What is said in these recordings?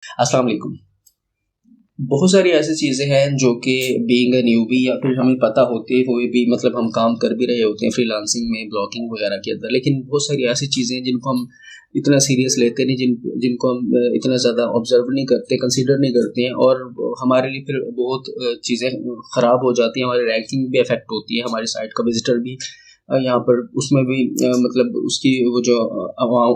अस्सलाम वालेकुम। बहुत सारी ऐसी चीज़ें हैं जो कि बीइंग अ न्यूबी या फिर हमें पता होते हुए भी मतलब हम काम कर भी रहे होते हैं फ्रीलांसिंग में, ब्लॉगिंग वगैरह के अंदर, लेकिन बहुत सारी ऐसी चीज़ें हैं जिनको हम इतना सीरियस लेते नहीं, जिनको हम इतना ज़्यादा ऑब्जर्व नहीं करते, कंसीडर नहीं करते हैं, और हमारे लिए फिर बहुत चीज़ें ख़राब हो जाती हैं। हमारी रैंकिंग भी अफेक्ट होती है, हमारी साइट का विजिटर भी यहाँ पर उसमें भी मतलब उसकी वो जो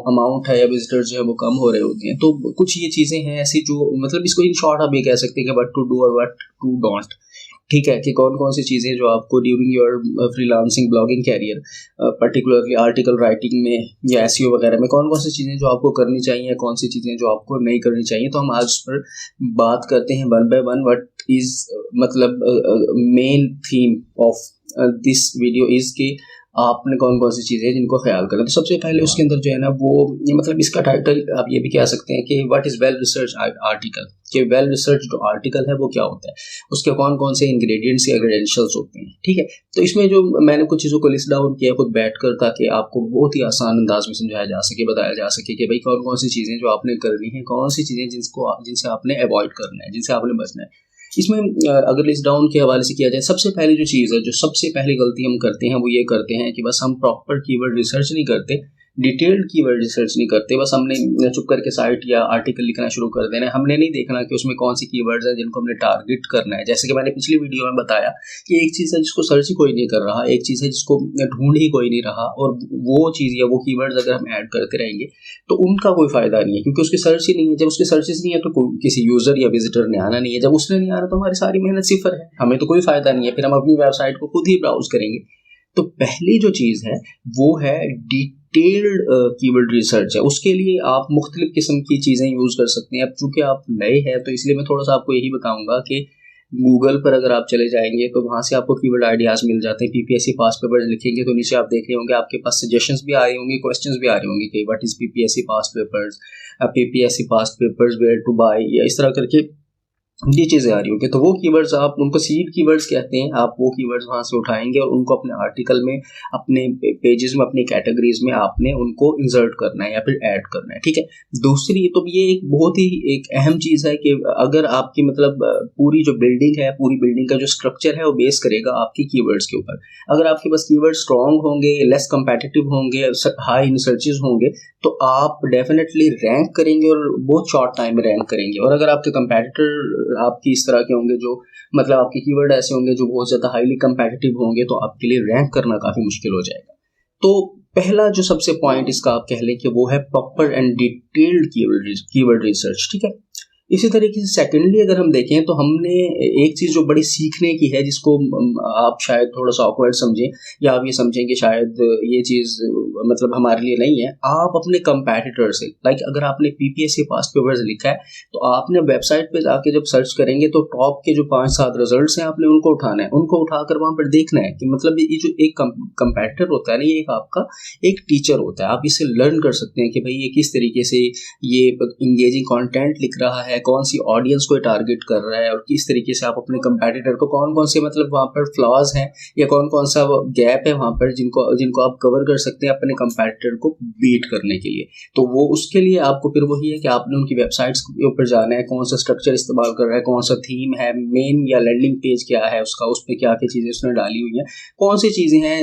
अमाउंट है या विजिटर्स जो है वो कम हो रहे होते हैं। तो कुछ ये चीज़ें हैं ऐसी जो मतलब इसको इन शॉर्ट आप ये कह सकते हैं कि व्हाट टू डू और व्हाट टू डोंट। ठीक है कि कौन कौन सी चीज़ें जो आपको during your freelancing blogging career, particularly article writing में या एसईओ वगैरह में, कौन कौन सी चीज़ें जो आपको करनी चाहिए, कौन सी चीज़ें जो आपको नहीं करनी चाहिए। तो हम आज उस पर बात करते हैं one by one. What is मतलब main theme of this video is कि आपने कौन कौन सी चीज़ें हैं जिनको ख्याल करें। तो सबसे पहले उसके अंदर जो है ना वो ये मतलब इसका टाइटल आप ये भी कह सकते हैं कि what is well research article, कि वेल रिसर्च जो आर्टिकल है वो क्या होता है, उसके कौन कौन से इंग्रेडिएंट्स या क्रेडेंशियल्स होते हैं। ठीक है, तो इसमें जो मैंने कुछ चीज़ों को लिस्ट डाउन किया खुद बैठ कर, ताकि आपको बहुत ही आसान अंदाज में समझाया जा सके, बताया जा सके कि भाई कौन कौन सी चीज़ें जो आपने करनी है, कौन सी चीज़ें जिनसे आपने अवॉइड करना है, जिनसे आपने बचना है। इसमें अगर लिस्ट डाउन के हवाले से किया जाए, सबसे पहली जो चीज़ है, जो सबसे पहली गलती हम करते हैं वो ये करते हैं कि बस हम प्रॉपर कीवर्ड रिसर्च नहीं करते, डिटेल्ड कीवर्ड रिसर्च नहीं करते। बस हमने चुप करके साइट या आर्टिकल लिखना शुरू कर देना है। हमने नहीं देखना कि उसमें कौन सी कीवर्ड्स हैं जिनको हमने टारगेट करना है। जैसे कि मैंने पिछली वीडियो में बताया कि एक चीज़ है जिसको सर्च ही कोई नहीं कर रहा, एक चीज़ है जिसको ढूंढ ही कोई नहीं रहा, और वो चीज़ या वो कीवर्ड्स अगर हम ऐड करते रहेंगे तो उनका कोई फ़ायदा नहीं है, क्योंकि उसकी सर्च ही नहीं है। जब उसकी सर्चेस नहीं है तो किसी यूज़र या विजिटर ने आना नहीं है। जब उसने नहीं आना तो हमारी सारी मेहनत सिफर है, हमें तो कोई फ़ायदा नहीं है। फिर हम अपनी वेबसाइट को खुद ही ब्राउज करेंगे। तो पहली जो चीज़ है वो है डिटेल्ड कीवर्ड रिसर्च है। उसके लिए आप मुख्तलिफ किस्म की चीज़ें यूज़ कर सकते हैं। अब चूँकि आप नए हैं तो इसलिए मैं थोड़ा सा आपको यही बताऊंगा कि गूगल पर अगर आप चले जाएंगे तो वहाँ से आपको कीवर्ड आइडियाज़ मिल जाते हैं। पीपीएससी पास्ट पेपर्स लिखेंगे तो नीचे आप देख रहे होंगे आपके पास सजेशंस भी आ रही होंगी, क्वेश्चंस भी आ रहे होंगे कि what is PPSC past papers, PPSC past papers, where to buy, या इस तरह करके ये चीज़ें आ रही होंगी। तो वो कीवर्ड्स आप उनको सीड कीवर्ड्स कहते हैं। आप वो कीवर्ड्स वहाँ से उठाएंगे और उनको अपने आर्टिकल में, अपने पेजेस में, अपनी कैटेगरीज में आपने उनको इंसर्ट करना है या फिर ऐड करना है। ठीक है, दूसरी तो ये एक बहुत ही एक अहम चीज़ है कि अगर आपकी मतलब पूरी जो बिल्डिंग है, पूरी बिल्डिंग का जो स्ट्रक्चर है वो बेस करेगा आपकी कीवर्ड्स के ऊपर। अगर आपके पास कीवर्ड स्ट्रॉन्ग होंगे, लेस कंपेटिटिव होंगे, हाई इन सर्चेज होंगे, तो आप डेफिनेटली रैंक करेंगे और बहुत शॉर्ट टाइम में रैंक करेंगे। और अगर आपके कंपेटिटर आपकी इस तरह के होंगे, जो मतलब आपके कीवर्ड ऐसे होंगे जो बहुत ज़्यादा हाईली कंपेटिटिव होंगे, तो आपके लिए रैंक करना काफ़ी मुश्किल हो जाएगा। तो पहला जो सबसे पॉइंट इसका आप कह लें कि वो है proper and detailed keyword research. ठीक है, इसी तरीके से सेकेंडली अगर हम देखें तो हमने एक चीज़ जो बड़ी सीखने की है, जिसको आप शायद थोड़ा सा ऑकवर्ड समझें या आप ये समझें कि शायद ये चीज़ मतलब हमारे लिए नहीं है। आप अपने कंपैटिटर से, लाइक अगर आपने पीपीएससी पास्ट पेपर्स लिखा है तो आपने वेबसाइट पे जाके जब सर्च करेंगे तो टॉप के जो 5-7 रिजल्ट्स हैं आपने उनको उठाना है, उनको उठाकर वहाँ पर देखना है कि मतलब ये जो एक कंपैटिटर होता है ना, ये एक आपका एक टीचर होता है। आप इससे लर्न कर सकते हैं कि भाई ये किस तरीके से ये इंगेजिंग कंटेंट लिख रहा है, कौन सी ऑडियंस को टारगेट कर रहा है, और किस तरीके से आप अपने कंपैटिटर को कौन कौन से मतलब वहाँ पर फ्लॉज हैं या कौन कौन सा गैप है वहाँ पर जिनको जिनको आप कवर कर सकते हैं अपने कंपैटिटर को बीट करने के लिए। तो वो उसके लिए आपको फिर वही है कि आपने उनकी वेबसाइट्स के ऊपर जाना है, कौन सा स्ट्रक्चर इस्तेमाल कर रहा है, कौन सा थीम है, मेन या लैंडिंग पेज क्या है उसका, उस पर क्या क्या चीज़ें उसने डाली हुई हैं, कौन सी चीज़ें हैं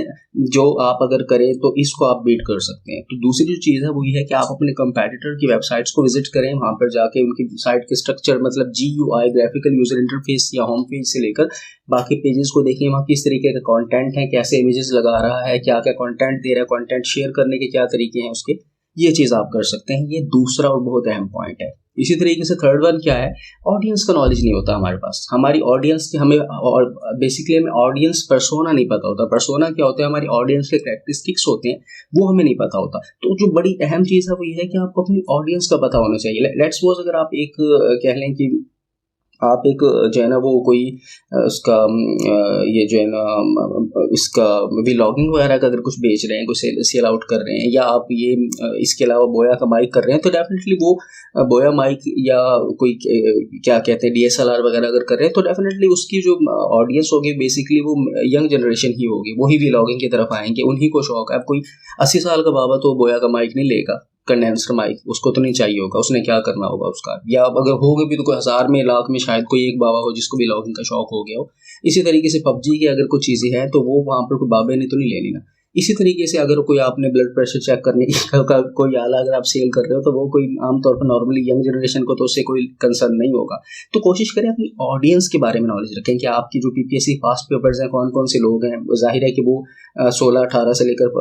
जो आप अगर करें तो इसको आप बीट कर सकते हैं। तो दूसरी जो चीज़ है वो ये है कि आप अपने कंपैटिटर की वेबसाइट्स को विजिट करें, वहाँ पर जाके उनकी साइट के स्ट्रक्चर मतलब GUI, ग्राफिकल यूजर इंटरफेस या होम पेज से लेकर बाकी पेजेस को देखिए, वहाँ किस तरीके का कंटेंट है, कैसे इमेजेस लगा रहा है, क्या क्या कंटेंट दे रहा है, कंटेंट शेयर करने के क्या तरीके हैं उसके, ये चीज़ आप कर सकते हैं। ये दूसरा और बहुत अहम पॉइंट है। इसी तरीके से थर्ड वन क्या है, ऑडियंस का नॉलेज नहीं होता हमारे पास। हमारी ऑडियंस की हमें और बेसिकली हमें ऑडियंस पर्सोना नहीं पता होता। पर्सोना क्या होता है, हमारी ऑडियंस के कैरेक्टरिस्टिक्स होते हैं, वो हमें नहीं पता होता। तो जो बड़ी अहम चीज़ है वो ये है कि आपको अपनी ऑडियंस का पता होना चाहिए। लेट्स सपोज अगर आप एक कह लें कि आप एक जो है ना वो कोई उसका ये जो है ना इसका व्लॉगिंग वगैरह का अगर कुछ बेच रहे हैं, कुछ सेल आउट कर रहे हैं, या आप ये इसके अलावा बोया का माइक कर रहे हैं, तो डेफिनेटली वो बोया माइक या कोई क्या कहते हैं DSLR वगैरह अगर कर रहे हैं तो डेफिनेटली उसकी जो ऑडियंस होगी बेसिकली वो यंग जनरेशन ही होगी, वही व्लॉगिंग की तरफ आएंगे, उन्हीं को शौक है। अब कोई 80 साल का बाबा तो बोया का माइक नहीं लेगा, कंडेंसर माइक, उसको तो नहीं चाहिए होगा, उसने क्या करना होगा उसका, या अगर होगा भी तो कोई 1000 में लाख में शायद कोई एक बाबा हो जिसको भी लॉगिन का शौक हो गया हो। इसी तरीके से पबजी की अगर कुछ चीज़ें हैं तो वो वहाँ पर कोई बाबे ने तो नहीं लेनी ना। इसी तरीके से अगर कोई आपने ब्लड प्रेशर चेक करने का कोई आला अगर आप सेल कर रहे हो तो वो कोई आमतौर पर नॉर्मली यंग जनरेशन को तो उससे कोई कंसर्न नहीं होगा। तो कोशिश करें अपनी ऑडियंस के बारे में नॉलेज रखें कि आपकी जो पीपीएससी पास्ट पेपर्स हैं कौन कौन से लोग हैं। जाहिर है कि वो 16-18 से लेकर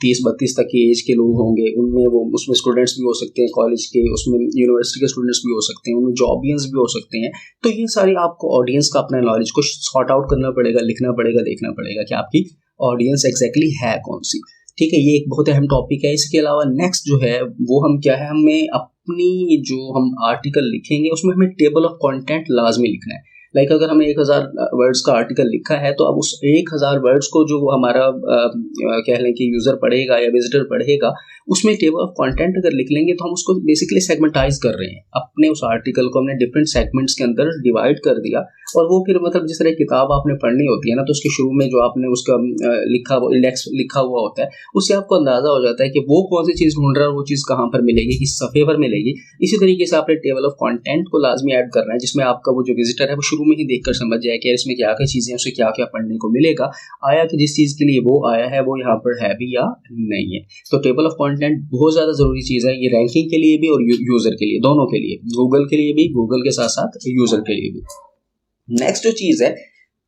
30-32 तक की एज के लोग होंगे, उनमें वो उसमें स्टूडेंट्स भी हो सकते हैं कॉलेज के, उसमें यूनिवर्सिटी के स्टूडेंट्स भी हो सकते हैं, उनमें जॉबियंस भी हो सकते हैं। तो ये सारी आपको ऑडियंस का अपना नॉलेज को सॉर्ट आउट करना पड़ेगा, लिखना पड़ेगा, देखना पड़ेगा कि आपकी ऑडियंस एग्जैक्टली है कौन सी। ठीक है, ये एक बहुत अहम टॉपिक है। इसके अलावा नेक्स्ट जो है वो हम क्या है, हमें अपनी जो हम आर्टिकल लिखेंगे उसमें हमें टेबल ऑफ कंटेंट लाजमी लिखना है। लाइक अगर हमने 1000 वर्ड्स का आर्टिकल लिखा है तो अब उस 1000 वर्ड्स को जो हमारा कह लें कि यूज़र पढ़ेगा या विजिटर पढ़ेगा, उसमें टेबल ऑफ कंटेंट अगर लिख लेंगे तो हम उसको बेसिकली सेगमेंटाइज कर रहे हैं। अपने उस आर्टिकल को हमने डिफरेंट सेगमेंट्स के अंदर डिवाइड कर दिया, और वो फिर मतलब जिस तरह किताब आपने पढ़नी होती है ना, तो उसके शुरू में जो आपने उसका लिखा हुआ इंडेक्स लिखा हुआ होता है, उससे आपको अंदाजा हो जाता है कि वो कौन सी चीज़ ढूंढ रहा है, वो चीज़ कहाँ पर मिलेगी, किस सफ़े पर मिलेगी। इसी तरीके से आपने टेबल ऑफ कंटेंट को लाजमी ऐड करना है, जिसमें आपका वो जो विजिटर है वो शुरू में ही देखकर समझ जाए कि इसमें क्या क्या चीज़ें हैं, उसे क्या क्या पढ़ने को मिलेगा, आया कि जिस चीज़ के लिए वो आया है वो यहाँ पर है भी या नहीं है। तो टेबल ऑफ कंटेंट बहुत ज़्यादा ज़रूरी चीज़ है, ये रैंकिंग के लिए भी और यूज़र के लिए, दोनों के लिए, गूगल के लिए भी, गूगल के साथ साथ यूज़र के लिए भी। नेक्स्ट जो चीज़ है,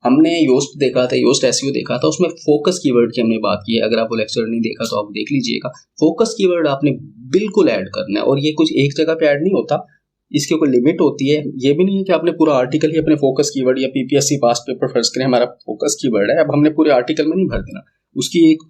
हमने योस्ट देखा था, योस्ट एसईओ देखा था, उसमें फोकस कीवर्ड की हमने बात की है। अगर आप वो लेक्चर नहीं देखा तो आप देख लीजिएगा। फोकस कीवर्ड आपने बिल्कुल ऐड करना है, और ये कुछ एक जगह पे ऐड नहीं होता, इसकी कोई लिमिट होती है। ये भी नहीं है कि आपने पूरा आर्टिकल ही अपने फोकस कीवर्ड या पीपीएससी पास्ट पेपर फर्ज करें हमारा फोकस कीवर्ड है, अब हमने पूरे आर्टिकल में नहीं भर देना। उसकी एक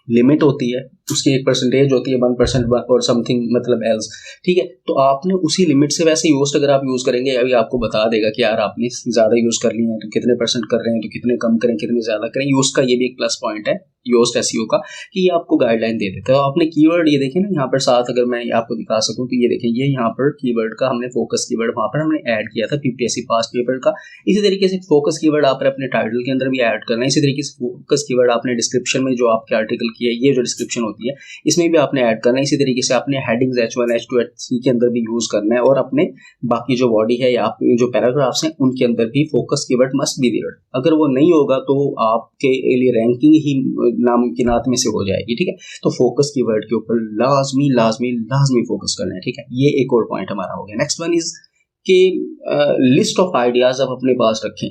लिमिट होती है, उसकी एक परसेंटेज होती है, 1% और समथिंग मतलब एल्स। ठीक है, तो आपने उसी लिमिट से, वैसे योस्ट अगर आप यूज़ करेंगे अभी आपको बता देगा कि यार आपने ज़्यादा यूज़ कर लिया है तो कितने परसेंट कर रहे हैं, तो कितने कम करें, कितने ज़्यादा करें। योस्ट का ये भी एक प्लस पॉइंट है योस्ट एसईओ का कि ये आपको गाइडलाइन दे देता है। आपने कीवर्ड ये देखें ना यहाँ पर साथ, अगर मैं आपको दिखा सकूँ तो ये देखें, ये यहाँ पर कीवर्ड का हमने फोकस कीवर्ड वहाँ पर हमने ऐड किया था पीपीएससी पास्ट पेपर का। इसी तरीके से फोकस कीवर्ड आपने अपने टाइटल के अंदर भी ऐड करना है। इसी तरीके से फोकस कीवर्ड आपने डिस्क्रिप्शन में जो आपके आर्टिकल की है, ये जो डिस्क्रिप्शन होती है इसमें भी आपने ऐड करना है। इसी तरीके से आपने हेडिंग्स H1, H2, H3 के अंदर भी यूज़ करना है, और अपने बाकी जो बॉडी है या जो पैराग्राफ्स हैं उनके अंदर भी focus keyword must be there. अगर वो नहीं होगा तो आपके लिए रैंकिंग ही नामुमकिनात में से हो जाएगी। ठीक है, तो फोकस कीवर्ड के ऊपर लाजमी लाजमी लाजमी फोकस करना है। ठीक है, ये एक और पॉइंट हमारा हो गया। नेक्स्ट वन इज कि लिस्ट ऑफ आइडियाज़ आप अपने पास रखें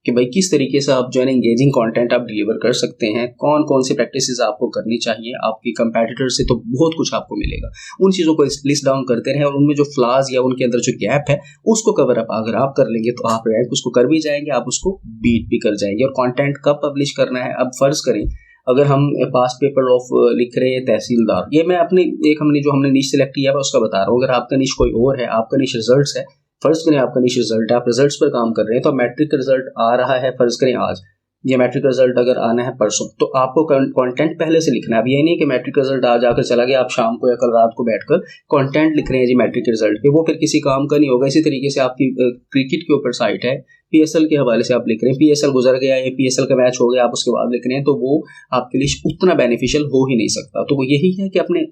कि भाई किस तरीके से आप जो है ना इंगेजिंग कंटेंट आप डिलीवर कर सकते हैं, कौन कौन सी प्रैक्टिसेस आपको करनी चाहिए। आपकी कंपेटिटर से तो बहुत कुछ आपको मिलेगा, उन चीज़ों को लिस्ट डाउन करते रहें, और उनमें जो फ्लॉज या उनके अंदर जो गैप है उसको कवर अप अगर आप कर लेंगे तो आप रैंक उसको कर भी जाएंगे, आप उसको बीट भी कर जाएंगे। और कंटेंट कब पब्लिश करना है, अब फर्ज करें अगर हम पास्ट पेपर ऑफ लिख रहे हैं तहसीलदार, ये मैं अपने एक हमने निश सेलेक्ट किया है उसका बता रहा हूँ। अगर आपका निश कोई और है, आपका निश रिजल्ट्स है, फर्ज करें आपका निश रिजल्ट है, आप रिजल्ट्स पर काम कर रहे हैं, तो मैट्रिक रिजल्ट आ रहा है फर्ज करें आज, ये मैट्रिक रिजल्ट अगर आना है परसों, तो आपको कंटेंट पहले से लिखना है। अब ये नहीं कि मैट्रिक रिजल्ट आज आकर चला गया, आप शाम को या कल रात को बैठकर कंटेंट लिख रहे हैं जी मैट्रिक रिजल्ट पे, वो फिर किसी काम का नहीं होगा। इसी तरीके से आपकी क्रिकेट के ऊपर साइट है, पीएसएल के हवाले से आप लिख रहे हैं, पीएसएल गुजर गया या पीएसएल का मैच हो गया, आप उसके बाद लिख रहे हैं, तो वो आपके लिए उतना बेनिफिशियल हो ही नहीं सकता। तो वो यही है कि अपने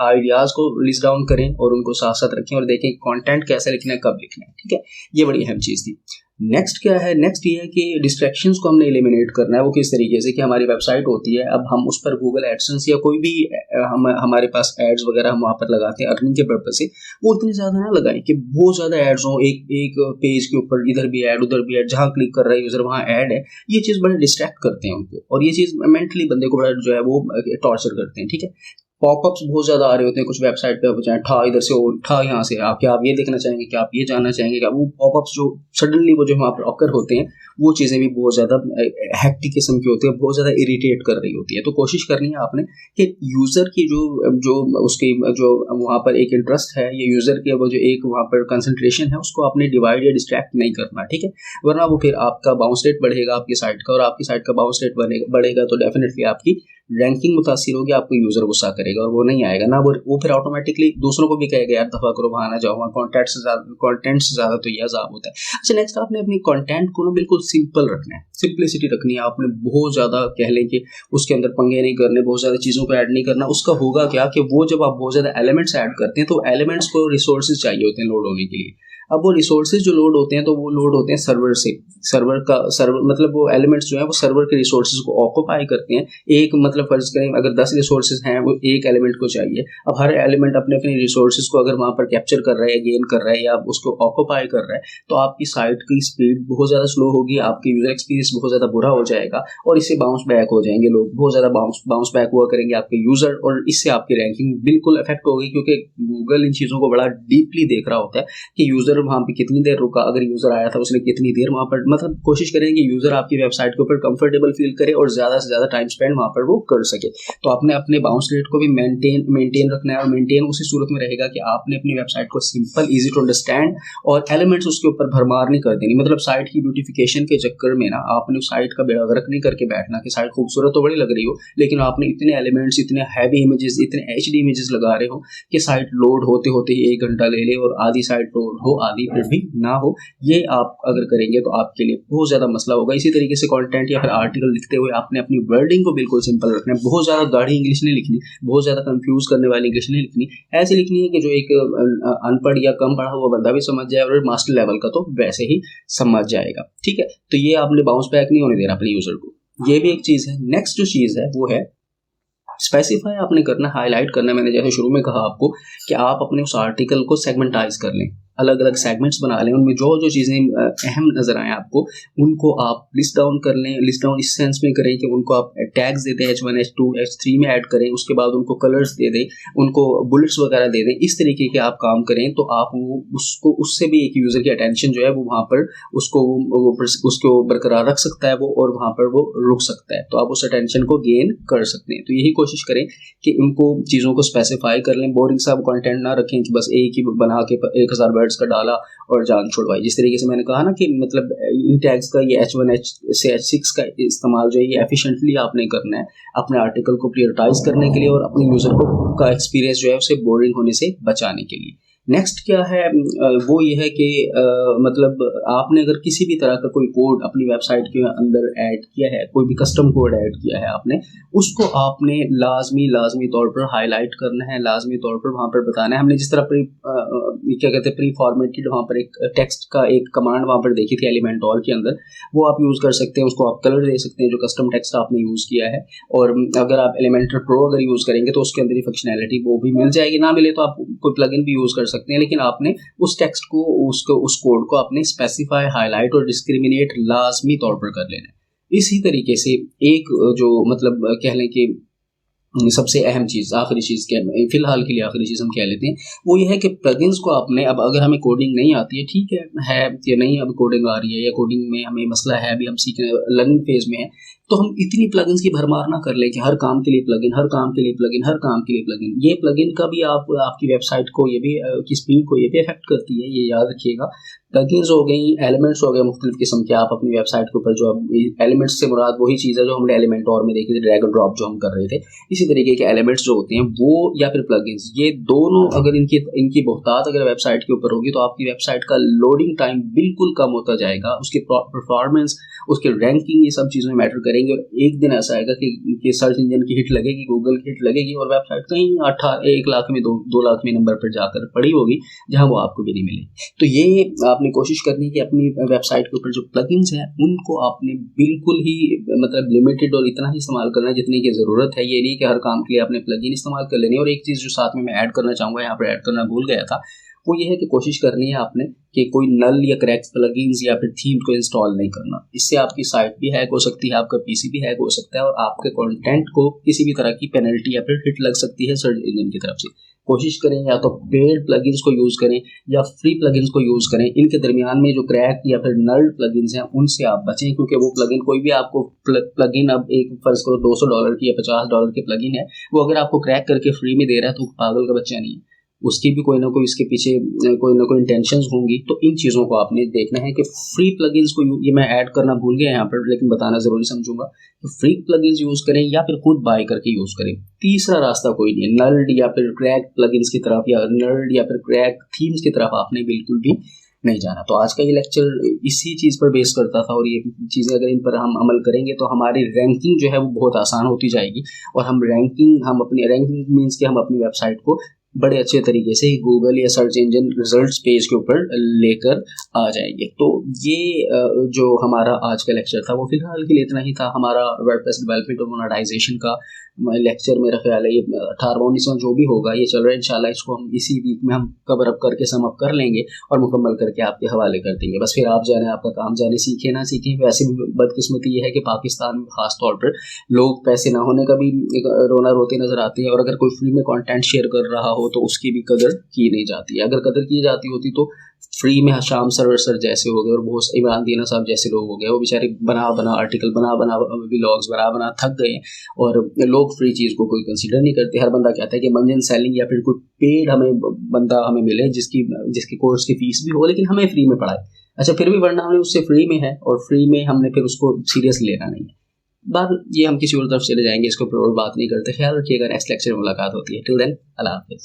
आइडियाज़ को लिस्ट डाउन करें और उनको साथ साथ रखें और देखें कंटेंट कैसे लिखना है, कब लिखना है। ठीक है, ये बड़ी अहम चीज़ थी। नेक्स्ट क्या है, नेक्स्ट ये है कि डिस्ट्रैक्शंस को हमने एलिमिनेट करना है। वो किस तरीके से कि हमारी वेबसाइट होती है, अब हम उस पर गूगल एडसेंस या कोई भी हमारे पास एड्स वगैरह हम वहाँ पर लगाते हैं अर्निंग के पर्पज से, वो इतनी ज़्यादा ना लगाएं कि बहुत ज़्यादा एड्स हो, एक पेज के ऊपर इधर भी ऐड उधर भी ऐड, जहाँ क्लिक कर रहा है यूज़र वहाँ ऐड है। ये चीज़ बड़ा डिस्ट्रैक्ट करते हैं उनको, और ये चीज़ मेंटली बंदे को बड़ा जो है वो टॉर्चर करते हैं। ठीक है, पॉपअप्स बहुत ज़्यादा आ रहे होते हैं कुछ वेबसाइट पे, आप चाहे ठा इधर से हो, ठा यहाँ से, आप क्या आप ये देखना चाहेंगे, क्या आप ये जानना चाहेंगे, क्या वो पॉपअप्स जो सडनली वो जो वहाँ पर ऑकर होते हैं, वो चीज़ें भी बहुत ज़्यादा हैक्टिक किस्म की होती है, बहुत ज़्यादा इरिटेट कर रही होती है। तो कोशिश करनी है आपने कि यूज़र की जो उसकी जो वहाँ पर एक इंटरेस्ट है, या यूज़र के वो जो एक वहाँ पर कंसंट्रेशन है, उसको आपने डिवाइड या डिस्ट्रैक्ट नहीं करना। ठीक है, वरना वो फिर आपका बाउंस रेट बढ़ेगा आपकी साइट का, और आपकी साइट का बाउंस रेट बढ़ेगा तो डेफिनेटली आपकी रैंकिंग मुतासिर होगी, आपको यूज़र गुस्सा करेगा और वो नहीं आएगा ना, वो फिर ऑटोमेटिकली दूसरों को भी कहेगा यार दफ़ा करो, वहाँ ना जाओ, वहाँ कंटेंट से ज़्यादा तो ये अज़ाब होता है। अच्छा, नेक्स्ट आपने अपनी कंटेंट को ना बिल्कुल सिंपल रखना है, सिंप्लिसिटी रखनी है। आपने बहुत ज़्यादा कह लें कि उसके अंदर पंगे नहीं करने, बहुत ज़्यादा चीज़ों को ऐड नहीं करना। उसका होगा क्या कि वो जब आप बहुत ज़्यादा एलिमेंट्स ऐड करते हैं तो एलिमेंट्स को रिसोर्सेज चाहिए होते हैं लोड होने के लिए। अब वो रिसोर्सेज जो लोड होते हैं तो वो लोड होते हैं सर्वर से, सर्वर मतलब वो एलिमेंट्स जो है वो सर्वर के रिसोर्सेज को ऑक्यूपाई करते हैं। एक मतलब फर्ज करें अगर 10 रिसोर्सेज हैं, वो एक एलिमेंट को चाहिए। अब हर एलिमेंट अपने अपने रिसोर्सेज को अगर वहाँ पर कैप्चर कर रहा है, गेन कर रहा है या उसको ऑक्यूपाई कर रहा है, तो आपकी साइट की स्पीड बहुत ज़्यादा स्लो होगी, आपकी यूज़र एक्सपीरियंस बहुत ज़्यादा बुरा हो जाएगा और इससे बाउंस बैक हो जाएंगे लोग, बहुत ज़्यादा बाउंस बैक हुआ करेंगे आपके यूज़र, और इससे आपकी रैंकिंग बिल्कुल इफेक्ट होगी। क्योंकि गूगल इन चीज़ों को बड़ा डीपली देख रहा होता है कि यूज़र वहाँ पर कितनी देर रुका, अगर यूज़र आया था उसने कितनी देर वहाँ पर, मतलब कोशिश करें कि यूज़र आपकी वेबसाइट के ऊपर कंफर्टेबल फील करे और ज़्यादा से ज़्यादा टाइम स्पेंड वहाँ पर वो कर सके। तो आपने अपने बाउंस रेट को भी मेंटेन रखना है, और मेंटेन उसी सूरत में रहेगा कि आपने अपनी वेबसाइट को सिंपल, ईजी टू अंडरस्टैंड और एलिमेंट्स उसके ऊपर भरमार नहीं कर देनी। मतलब साइट की ब्यूटिफिकेशन के चक्कर में ना आपने उस साइट का बेड़ा गर्क नहीं करके बैठना कि साइट खूबसूरत तो बड़ी लग रही हो, लेकिन आपने इतने एलिमेंट्स, इतने हैवी इमेजेस, इतने HD इमेजेस लगा रहे हो कि साइट लोड होते होते ही 1 घंटा ले ले और आधी साइट लोड हो, आधी फिर भी ना हो। ये आप अगर करेंगे तो आपके लिए बहुत ज़्यादा मसला होगा। इसी तरीके से कंटेंट या फिर आर्टिकल लिखते हुए आपने अपनी वर्डिंग को बिल्कुल सिंपल रखना है। बहुत ज़्यादा गाढ़ी इंग्लिश नहीं लिखनी, बहुत ज़्यादा कंफ्यूज करने वाली इंग्लिश नहीं लिखनी, ऐसी लिखनी है कि जो एक अनपढ़ या कम पढ़ा हुआ बंदा भी समझ जाए, और मास्टर लेवल का तो वैसे ही समझ जाएगा। ठीक है, तो ये आपने बाउंस बैक नहीं होने देना अपने यूज़र को, ये भी एक चीज़ है। नेक्स्ट जो चीज़ है वो है स्पेसिफाई आपने करना, हाईलाइट करना। मैंने जैसे शुरू में कहा आपको कि आप अपने उस आर्टिकल को सेगमेंटाइज कर लें, अलग अलग सेगमेंट्स बना लें, उनमें जो जो चीज़ें अहम नज़र आए आपको उनको आप लिस्ट डाउन कर लें। लिस्ट डाउन इस सेंस में करें कि उनको आप टैग्स दे दें, H1 H2 H3 में ऐड करें, उसके बाद उनको कलर्स दे दें, उनको बुलेट्स वगैरह दे दें। इस तरीके के आप काम करें तो आप वो उसको, उससे भी एक यूज़र की अटेंशन जो है वो वहाँ पर उसको बरकरार रख सकता है वो, और वहाँ पर वो रुक सकता है, तो आप उस अटेंशन को गेन कर सकते हैं। तो यही कोशिश करें कि उनको चीज़ों को स्पेसिफाई कर लें। बोरिंग सा कंटेंट ना रखें कि बस एक ही बना के 1000 वर्ड्स का डाला और जान छुड़वाई। जिस तरीके से मैंने कहा ना कि मतलब इन टैग्स का ये H1 से H6 का इस्तेमाल जो है ये एफिशिएंटली आपने करना है अपने आर्टिकल को प्रायोरिटाइज करने के लिए और अपने यूज़र को का एक्सपीरियंस जो है उसे बोरिंग होने से बचाने के लिए। नेक्स्ट क्या है, वो ये है कि मतलब आपने अगर किसी भी तरह का कोई कोड अपनी वेबसाइट के अंदर ऐड किया है, कोई भी कस्टम कोड ऐड किया है आपने, उसको आपने लाजमी तौर पर हाईलाइट करना है, लाजमी तौर पर वहाँ पर बताना है। हमने जिस तरह क्या कहते हैं प्री फॉर्मेटेड वहाँ पर एक टेक्स्ट का एक कमांड वहाँ पर देखी थी एलिमेंटोर के अंदर, वो आप यूज़ कर सकते हैं। उसको आप कलर दे सकते हैं जो कस्टम टेक्स्ट आपने यूज़ किया है, और अगर आप एलिमेंटर प्रो अगर यूज़ करेंगे तो उसके अंदर ही फंक्शनैलिटी वो भी मिल जाएगी। ना मिले तो आप कोई प्लगइन भी यूज़ कर सकते हैं, लेकिन आपने उस टेक्स्ट को, उस कोड को आपने स्पेसिफाई, हाईलाइट और डिस्क्रिमिनेट लाजमी तौर पर कर लेना है। इसी तरीके से एक जो मतलब कह लें कि सबसे अहम चीज़, आखिरी चीज़ क्या है, फिलहाल के लिए आखिरी चीज़ हम कह लेते हैं, वो ये है कि प्लगइन्स को आपने, अब अगर हमें कोडिंग नहीं आती है, ठीक है या नहीं, अब कोडिंग आ रही है या कोडिंग में हमें मसला है, अभी हम सीखने लर्निंग फेज में है, तो हम इतनी प्लगइन्स की भरमार ना कर लें कि हर काम के लिए प्लगइन, हर काम के लिए प्लगइन, हर काम के लिए प्लगइन। ये प्लगइन का भी आपकी वेबसाइट को ये भी की स्पीड को ये भी अफेक्ट करती है, ये याद रखिएगा। प्लगइन्स हो गई, एलिमेंट्स हो गए मुख्तलिफ किस्म के, आप अपनी वेबसाइट के ऊपर जो एलिमेंट्स से मुराद वही चीज़ है जो हमने एलिमेंटोर में देखी थी, ड्रैग एंड ड्रॉप जो हम कर रहे थे। इसी तरीके के एलिमेंट्स जो होते हैं वो या फिर प्लगइन्स, ये दोनों अगर इनकी बहुतात अगर वेबसाइट के ऊपर होगी तो आपकी वेबसाइट का लोडिंग टाइम बिल्कुल कम होता जाएगा, उसकी परफॉर्मेंस, उसकी रैंकिंग, ये सब चीज़ें मैटर करेंगे। और एक दिन ऐसा आएगा कि सर्च इंजन की हिट लगेगी, गूगल की हिट लगेगी और वेबसाइट कहीं 1 लाख में 2 लाख में नंबर पर जाकर पड़ी होगी जहां वो आपको भी नहीं मिलेगी। तो ये आपने कोशिश करनी है कि अपनी वेबसाइट के ऊपर जो प्लगइन्स हैं उनको आपने बिल्कुल ही मतलब लिमिटेड और इतना ही इस्तेमाल करना है जितने की ज़रूरत है। ये नहीं कि हर काम के लिए आपने प्लगइन इस्तेमाल कर लेनी। और एक चीज़ जो साथ में मैं ऐड करना चाहूँगा, यहाँ पर ऐड करना भूल गया था, वो ये है कि कोशिश करनी है आपने कि कोई नल या क्रैक्स प्लगइन्स या फिर थीम को इंस्टॉल नहीं करना। इससे आपकी साइट भी हैक हो सकती है, आपका पीसी भी हैक हो सकता है और आपके कंटेंट को किसी भी तरह की पेनल्टी या फिर हिट लग सकती है सर्च इंजन की तरफ से। कोशिश करें या तो पेड प्लगइन्स को यूज़ करें या फ्री प्लगइन्स को यूज़ करें। इनके दरमियान में जो क्रैक या फिर नल्ड प्लगइन्स हैं उनसे आप बचें, क्योंकि वो प्लगइन, कोई भी आपको प्लगइन, अब एक फर्ज करो $200 की या $50 की प्लगइन है, वो अगर आपको क्रैक करके फ्री में दे रहा है तो पागल का बच्चा नहीं है। उसकी भी कोई ना कोई इसके पीछे कोई ना कोई इंटेंशंस होंगी। तो इन चीज़ों को आपने देखना है कि फ्री प्लगइन्स को ये मैं ऐड करना भूल गया यहाँ पर, लेकिन बताना ज़रूरी समझूंगा कि फ्री प्लगइन्स यूज़ करें या फिर खुद बाय करके यूज़ करें। तीसरा रास्ता कोई नहीं है। नल्ड या फिर क्रैक प्लगइन्स की तरफ या नल्ड या फिर क्रैक थीम्स की तरफ आपने बिल्कुल भी नहीं जाना। तो आज का ये लेक्चर इसी चीज़ पर बेस करता था, और ये चीज़ें अगर इन पर हम अमल करेंगे तो हमारी रैंकिंग जो है वो बहुत आसान होती जाएगी, और हम अपनी रैंकिंग मीन्स कि हम अपनी वेबसाइट को बड़े अच्छे तरीके से गूगल या सर्च इंजन रिजल्ट्स पेज के ऊपर लेकर आ जाएंगे। तो ये जो हमारा आज का लेक्चर था वो फिलहाल के लिए इतना ही था। हमारा वर्डप्रेस डेवलपमेंट और मोनेटाइजेशन का लेक्चर मेरा ख्याल है ये 18वां-19वां जो भी होगा ये चल रहा है। इंशाल्लाह इसको हम इसी वीक में हम कवर अप करके सम अप कर लेंगे और मुकम्मल करके आपके हवाले कर देंगे। बस फिर आप जाने आपका काम जाने, सीखें ना सीखें। वैसे भी बदकिस्मती ये है कि पाकिस्तान में ख़ास तौर पर लोग पैसे ना होने का भी रोना रोते नज़र आते हैं, और अगर कोई फ्री में कंटेंट शेयर कर रहा हो तो उसकी भी कदर की नहीं जाती है। अगर कदर की जाती होती तो फ्री में शाम सर जैसे हो गए और बहुत इमरान दीना साहब जैसे लोग हो गए, वो बेचारे बना आर्टिकल बना व्लॉग्स बना थक गए, और लोग फ्री चीज़ को कोई कंसीडर नहीं करते। हर बंदा कहता है कि मंजन सेलिंग या फिर कोई पेड बंदा हमें मिले जिसकी कोर्स की फीस भी हो, लेकिन हमें फ्री में पढ़ाए। अच्छा, फिर भी वरना हमें उससे फ्री में है और फ्री में हमने फिर उसको सीरियस लेना नहीं है। बात ये हम किसी और तरफ चले जाएंगे, इसके ऊपर और बात नहीं करते। ख्याल रखिएगा, नेक्स्ट लेक्चर में मुलाकात होती है। टिल देन अल्लाह हाफिज़।